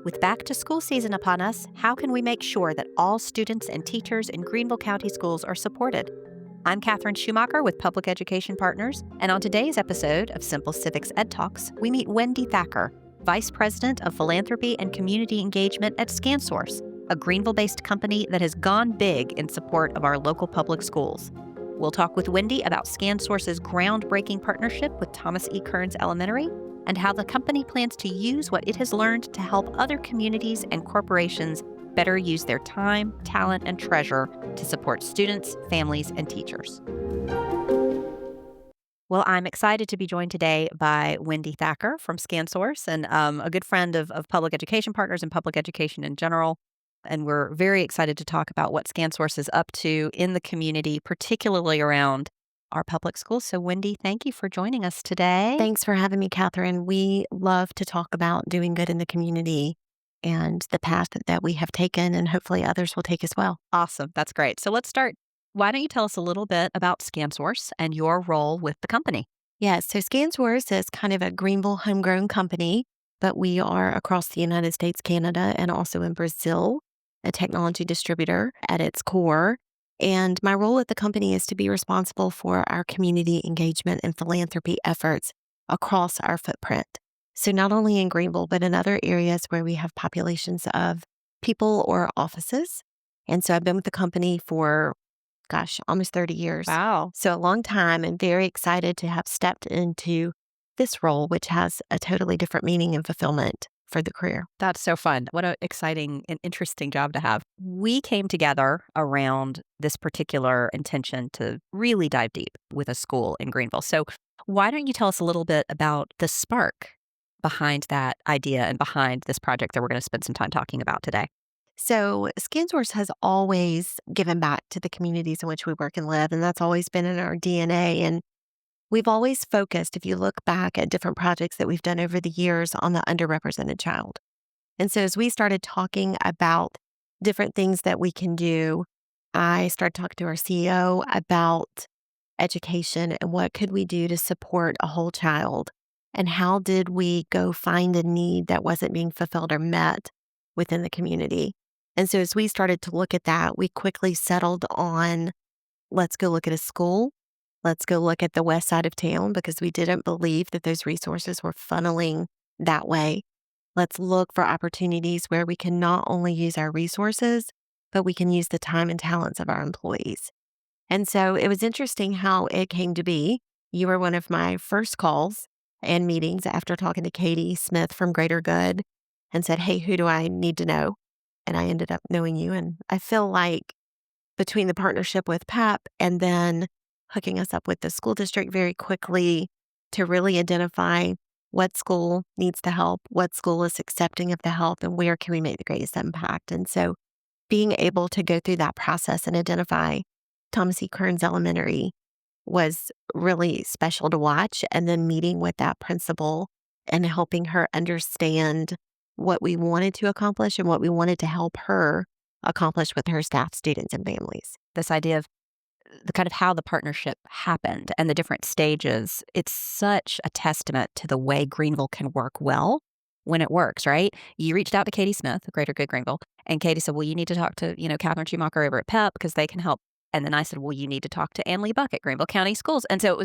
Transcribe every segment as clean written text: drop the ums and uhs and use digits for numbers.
With back to school season upon us, how can we make sure that all students and teachers in Greenville County schools are supported? I'm Katherine Schumacher with Public Education Partners, and on today's episode of Simple Civics EdTalks, we meet Wendy Thacker, Vice President of Philanthropy and Community Engagement at ScanSource, a Greenville-based company that has gone big in support of our local public schools. We'll talk with Wendy about ScanSource's groundbreaking partnership with Thomas E. Kerns Elementary and how the company plans to use what it has learned to help other communities and corporations better use their time, talent, and treasure to support students, families, and teachers. Well, I'm excited to be joined today by Wendy Thacker from ScanSource and a good friend of Public Education Partners and public education in general. And we're very excited to talk about what ScanSource is up to in the community, particularly around our public schools. So, Wendy, thank you for joining us today. Thanks for having me, Katherine. We love to talk about doing good in the community and the path that we have taken, and hopefully others will take as well. Awesome. That's great. So let's start. Why don't you tell us a little bit about ScanSource and your role with the company? Yes, so ScanSource is kind of a Greenville homegrown company, but we are across the United States, Canada, and also in Brazil, a technology distributor at its core. And my role at the company is to be responsible for our community engagement and philanthropy efforts across our footprint. So not only in Greenville, but in other areas where we have populations of people or offices. And so I've been with the company for, almost 30 years. Wow. So a long time, and very excited to have stepped into this role, which has a totally different meaning and fulfillment for the career. That's so fun. What an exciting and interesting job to have. We came together around this particular intention to really dive deep with a school in Greenville. So why don't you tell us a little bit about the spark behind that idea and behind this project that we're going to spend some time talking about today? So ScanSource has always given back to the communities in which we work and live, and that's always been in our DNA. And we've always focused, if you look back at different projects that we've done over the years, on the underrepresented child. And so as we started talking about different things that we can do, I started talking to our CEO about education and what could we do to support a whole child, and how did we go find a need that wasn't being fulfilled or met within the community. And so as we started to look at that, we quickly settled on, let's go look at a school. Let's go look at the west side of town, because we didn't believe that those resources were funneling that way. Let's look for opportunities where we can not only use our resources, but we can use the time and talents of our employees. And so it was interesting how it came to be. You were one of my first calls and meetings after talking to Katie Smith from Greater Good and said, hey, who do I need to know? And I ended up knowing you. And I feel like between the partnership with PEP and then hooking us up with the school district very quickly to really identify what school needs the help, what school is accepting of the help, and where can we make the greatest impact. And so being able to go through that process and identify Thomas E. Kerns Elementary was really special to watch. And then meeting with that principal and helping her understand what we wanted to accomplish and what we wanted to help her accomplish with her staff, students, and families. This idea of the kind of how the partnership happened and the different stages, it's such a testament to the way Greenville can work well when it works, right? You reached out to Katie Smith, Greater Good Greenville, and Katie said, well, you need to talk to, Katherine Schumacher over at PEP because they can help. And then I said, well, you need to talk to Ann Lee Buck at Greenville County Schools. And so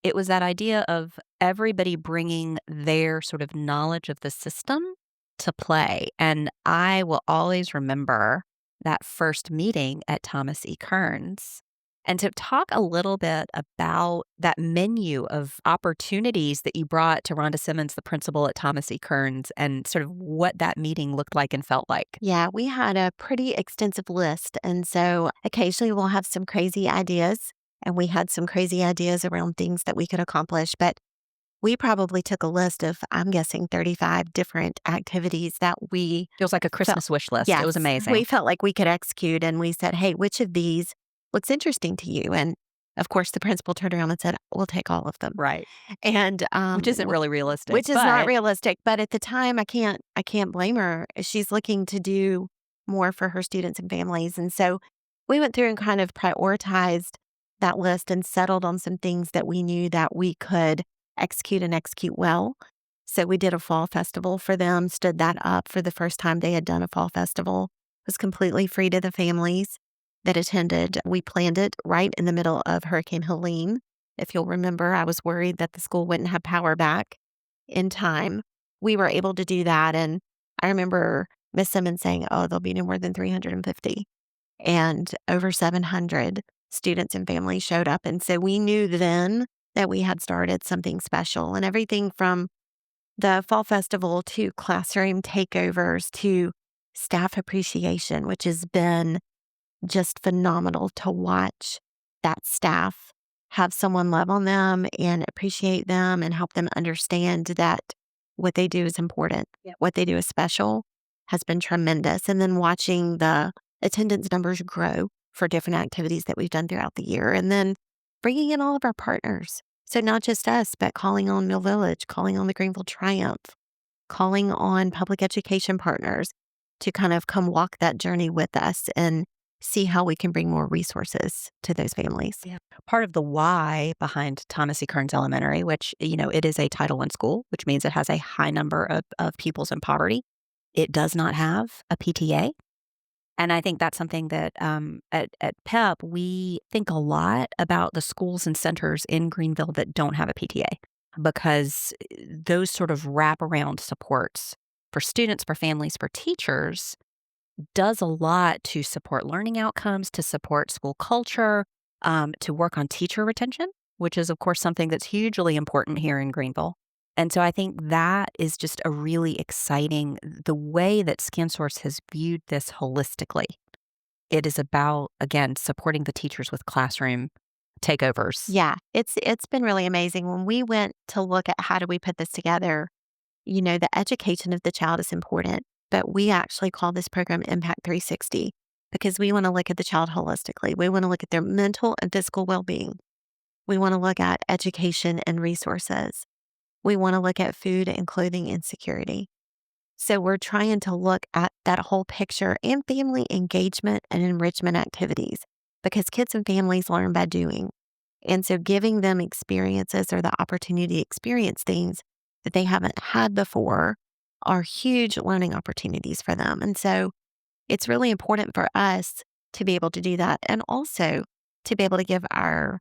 it was that idea of everybody bringing their sort of knowledge of the system to play. And I will always remember that first meeting at Thomas E. Kerns. And to talk a little bit about that menu of opportunities that you brought to Rhonda Simmons, the principal at Thomas E. Kerns, and sort of what that meeting looked like and felt like. Yeah, we had a pretty extensive list. And so occasionally we'll have some crazy ideas, and we had some crazy ideas around things that we could accomplish. But we probably took a list of, I'm guessing, 35 different activities that we Feels like a Christmas wish list. Yes, it was amazing. We felt like we could execute, and we said, hey, which of these looks interesting to you? And of course, the principal turned around and said, we'll take all of them. Right. And which isn't really realistic. Which is not realistic. But at the time, I can't blame her. She's looking to do more for her students and families. And so we went through and kind of prioritized that list and settled on some things that we knew that we could execute and execute well. So we did a fall festival for them, stood that up for the first time they had done a fall festival. It was completely free to the families that attended. We planned it right in the middle of Hurricane Helene. If you'll remember, I was worried that the school wouldn't have power back in time. We were able to do that. And I remember Miss Simmons saying, oh, there'll be no more than 350. And over 700 students and families showed up. And so we knew then that we had started something special, and everything from the fall festival to classroom takeovers to staff appreciation, which has been just phenomenal to watch that staff have someone love on them and appreciate them and help them understand that what they do is important. Yep. What they do is special has been tremendous. And then watching the attendance numbers grow for different activities that we've done throughout the year. And then bringing in all of our partners. So not just us, but calling on Mill Village, calling on the Greenville Triumph, calling on public education partners to kind of come walk that journey with us and see how we can bring more resources to those families. Yeah. Part of the why behind Thomas E. Kerns Elementary, which, it is a Title I school, which means it has a high number of pupils in poverty. It does not have a PTA. And I think that's something that at PEP, we think a lot about the schools and centers in Greenville that don't have a PTA, because those sort of wraparound supports for students, for families, for teachers does a lot to support learning outcomes, to support school culture, to work on teacher retention, which is, of course, something that's hugely important here in Greenville. And so I think that is just a really exciting, the way that ScanSource has viewed this holistically. It is about, again, supporting the teachers with classroom takeovers. Yeah, it's been really amazing. When we went to look at how do we put this together, the education of the child is important, but we actually call this program Impact 360 because we want to look at the child holistically. We want to look at their mental and physical well-being. We want to look at education and resources. We want to look at food and clothing insecurity. So we're trying to look at that whole picture and family engagement and enrichment activities because kids and families learn by doing. And so giving them experiences or the opportunity to experience things that they haven't had before are huge learning opportunities for them. And so it's really important for us to be able to do that and also to be able to give our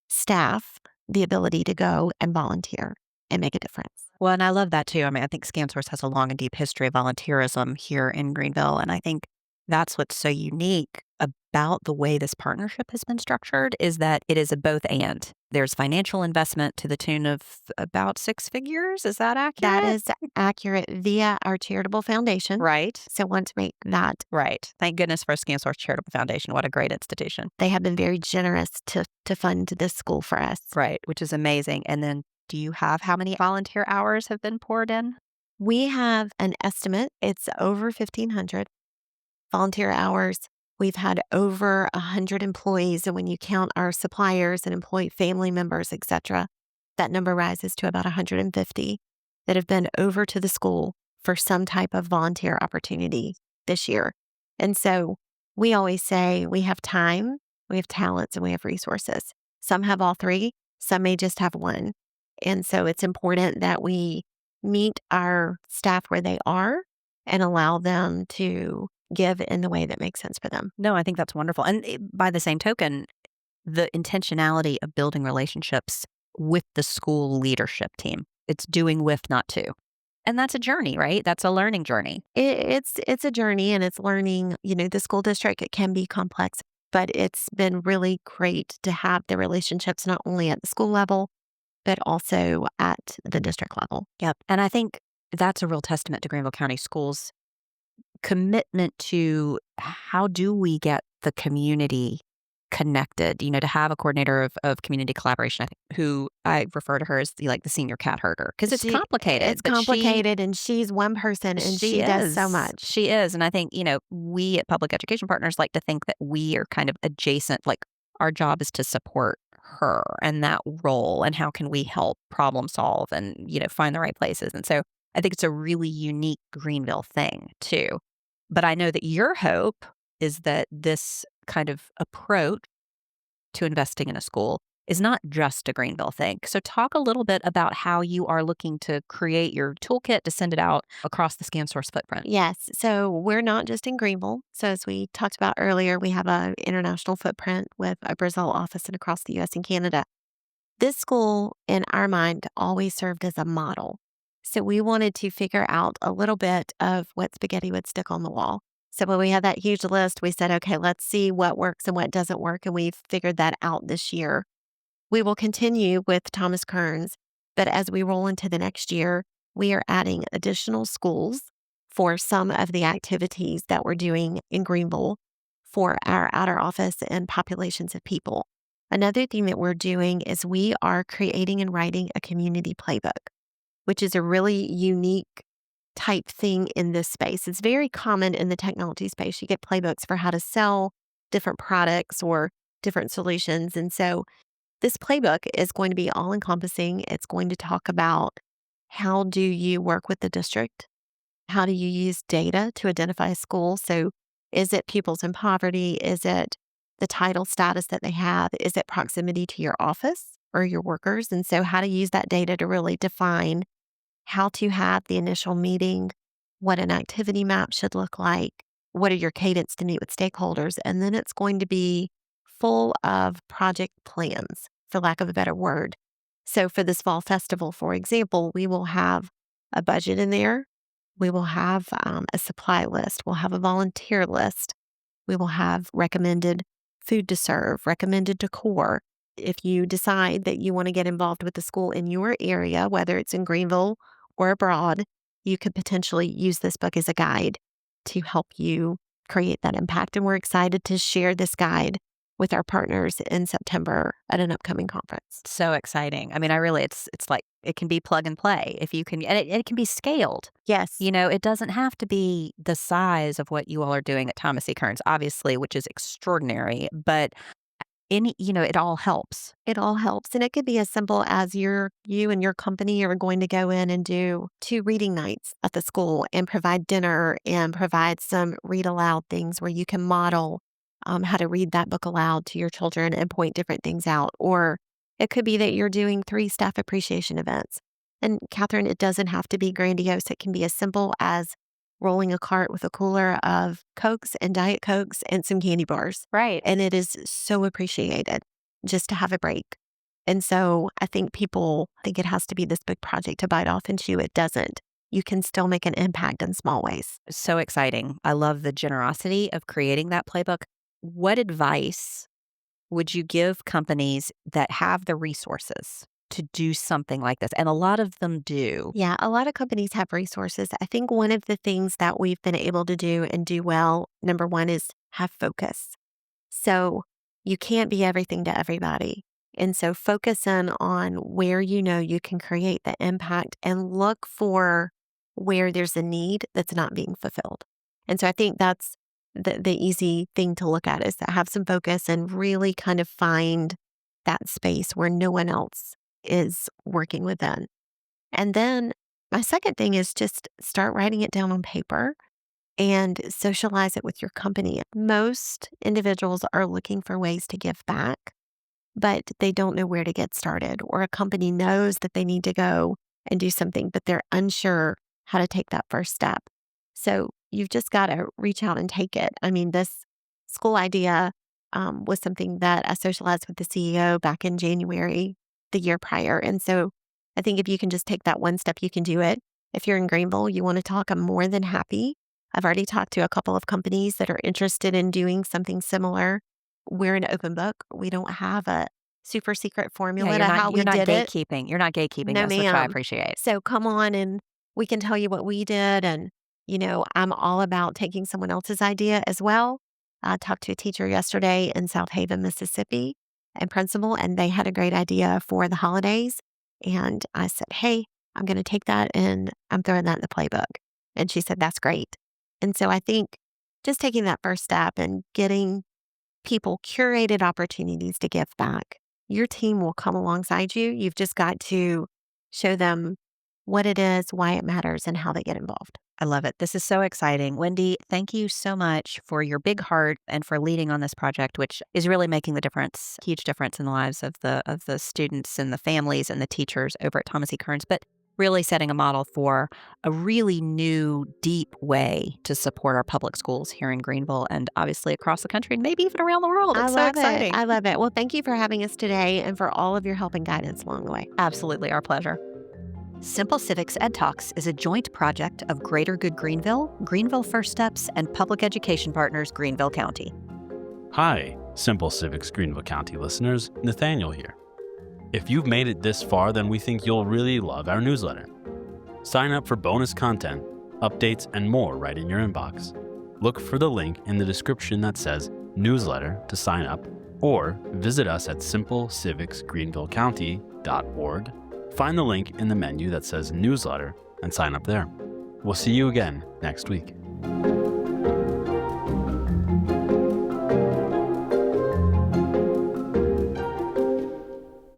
staff the ability to go and volunteer and make a difference. Well, and I love that too. I mean, I think ScanSource has a long and deep history of volunteerism here in Greenville. And I think that's what's so unique about the way this partnership has been structured is that it is a both and. There's financial investment to the tune of about 6 figures. Is that accurate? That is accurate via our charitable foundation. Right. So want to make that. Right. Thank goodness for ScanSource Charitable Foundation. What a great institution. They have been very generous to fund this school for us. Right, which is amazing. And then do you have how many volunteer hours have been poured in? We have an estimate. It's over 1,500 volunteer hours. We've had over 100 employees. And when you count our suppliers and employee family members, et cetera, that number rises to about 150 that have been over to the school for some type of volunteer opportunity this year. And so we always say we have time, we have talents, and we have resources. Some have all three, some may just have one. And so it's important that we meet our staff where they are and allow them to give in the way that makes sense for them. No, I think that's wonderful. And by the same token, the intentionality of building relationships with the school leadership team. It's doing with, not to. And that's a journey, right? That's a learning journey. It's a journey and it's learning. The school district, it can be complex, but it's been really great to have the relationships not only at the school level, but also at the district level. Yep. And I think that's a real testament to Greenville County Schools' commitment to how do we get the community connected, to have a coordinator of community collaboration, who I refer to her as the senior cat herder, because it's complicated. It's complicated, and she's one person, and she does so much. She is. And I think, we at Public Education Partners like to think that we are kind of adjacent, like our job is to support her and that role, and how can we help problem solve and, find the right places. And so I think it's a really unique Greenville thing too. But I know that your hope is that this kind of approach to investing in a school is not just a Greenville thing. So talk a little bit about how you are looking to create your toolkit to send it out across the ScanSource footprint. Yes. So we're not just in Greenville. So as we talked about earlier, we have an international footprint with a Brazil office and across the US and Canada. This school, in our mind, always served as a model. So we wanted to figure out a little bit of what spaghetti would stick on the wall. So when we had that huge list, we said, okay, let's see what works and what doesn't work. And we've figured that out this year. We will continue with Thomas Kerns, but as we roll into the next year, we are adding additional schools for some of the activities that we're doing in Greenville for our outer office and populations of people. Another thing that we're doing is we are creating and writing a community playbook, which is a really unique type thing in this space. It's very common in the technology space. You get playbooks for how to sell different products or different solutions. And so this playbook is going to be all encompassing. It's going to talk about how do you work with the district? How do you use data to identify a school? So is it pupils in poverty? Is it the title status that they have? Is it proximity to your office or your workers? And so how to use that data to really define how to have the initial meeting, what an activity map should look like, what are your cadence to meet with stakeholders, and then it's going to be full of project plans, for lack of a better word. So for this fall festival, for example, we will have a budget in there. We will have a supply list. We'll have a volunteer list. We will have recommended food to serve, recommended decor. If you decide that you want to get involved with the school in your area, whether it's in Greenville or abroad, you could potentially use this book as a guide to help you create that impact. And we're excited to share this guide with our partners in September at an upcoming conference. So exciting. I mean, it's like it can be plug and play if you can, and it can be scaled. Yes. It doesn't have to be the size of what you all are doing at Thomas E. Kearns, obviously, which is extraordinary, but it all helps. It all helps. And it could be as simple as you and your company are going to go in and do 2 reading nights at the school and provide dinner and provide some read aloud things where you can model how to read that book aloud to your children and point different things out. Or it could be that you're doing 3 staff appreciation events. And Catherine, it doesn't have to be grandiose. It can be as simple as rolling a cart with a cooler of Cokes and Diet Cokes and some candy bars. Right. And it is so appreciated just to have a break. And so I think people think it has to be this big project to bite off and chew. It doesn't. You can still make an impact in small ways. So exciting. I love the generosity of creating that playbook. What advice would you give companies that have the resources to do something like this? And a lot of them do. Yeah, a lot of companies have resources. I think one of the things that we've been able to do and do well, number one, is have focus. So you can't be everything to everybody. And so focus in on where you know you can create the impact and look for where there's a need that's not being fulfilled. And so I think that's the easy thing to look at is to have some focus and really kind of find that space where no one else is working within. And then my second thing is just start writing it down on paper and socialize it with your company. Most individuals are looking for ways to give back, but they don't know where to get started, or a company knows that they need to go and do something, but they're unsure how to take that first step. So you've just got to reach out and take it. I mean, this school idea was something that I socialized with the CEO back in January the year prior. And so I think if you can just take that one step, you can do it. If you're in Greenville, you want to talk, I'm more than happy. I've already talked to a couple of companies that are interested in doing something similar. We're an open book. We don't have a super secret formula to how we you're not did it. gatekeeping. You're not gatekeeping No, this, which I ma'am. appreciate. So come on and we can tell you what we did. And, I'm all about taking someone else's idea as well. I talked to a teacher yesterday in South Haven, Mississippi, and principal, and they had a great idea for the holidays. And I said, hey, I'm going to take that and I'm throwing that in the playbook. And she said, that's great. And so I think just taking that first step and getting people curated opportunities to give back, your team will come alongside you. You've just got to show them what it is, why it matters, and how they get involved. I love it. This is so exciting. Wendy, thank you so much for your big heart and for leading on this project, which is really making the difference, huge difference in the lives of the students and the families and the teachers over at Thomas E. Kerns, but really setting a model for a really new, deep way to support our public schools here in Greenville and obviously across the country and maybe even around the world. I It's so love it. exciting. I love it. Well, thank you for having us today and for all of your help and guidance along the way. Absolutely our pleasure. Simple Civics EdTalks is a joint project of Greater Good Greenville, Greenville First Steps, and Public Education Partners Greenville County. Hi, Simple Civics Greenville County listeners, Nathaniel here. If you've made it this far, then we think you'll really love our newsletter. Sign up for bonus content, updates, and more right in your inbox. Look for the link in the description that says newsletter to sign up, or visit us at simplecivicsgreenvillecounty.org. Find the link in the menu that says newsletter and sign up there. We'll see you again next week.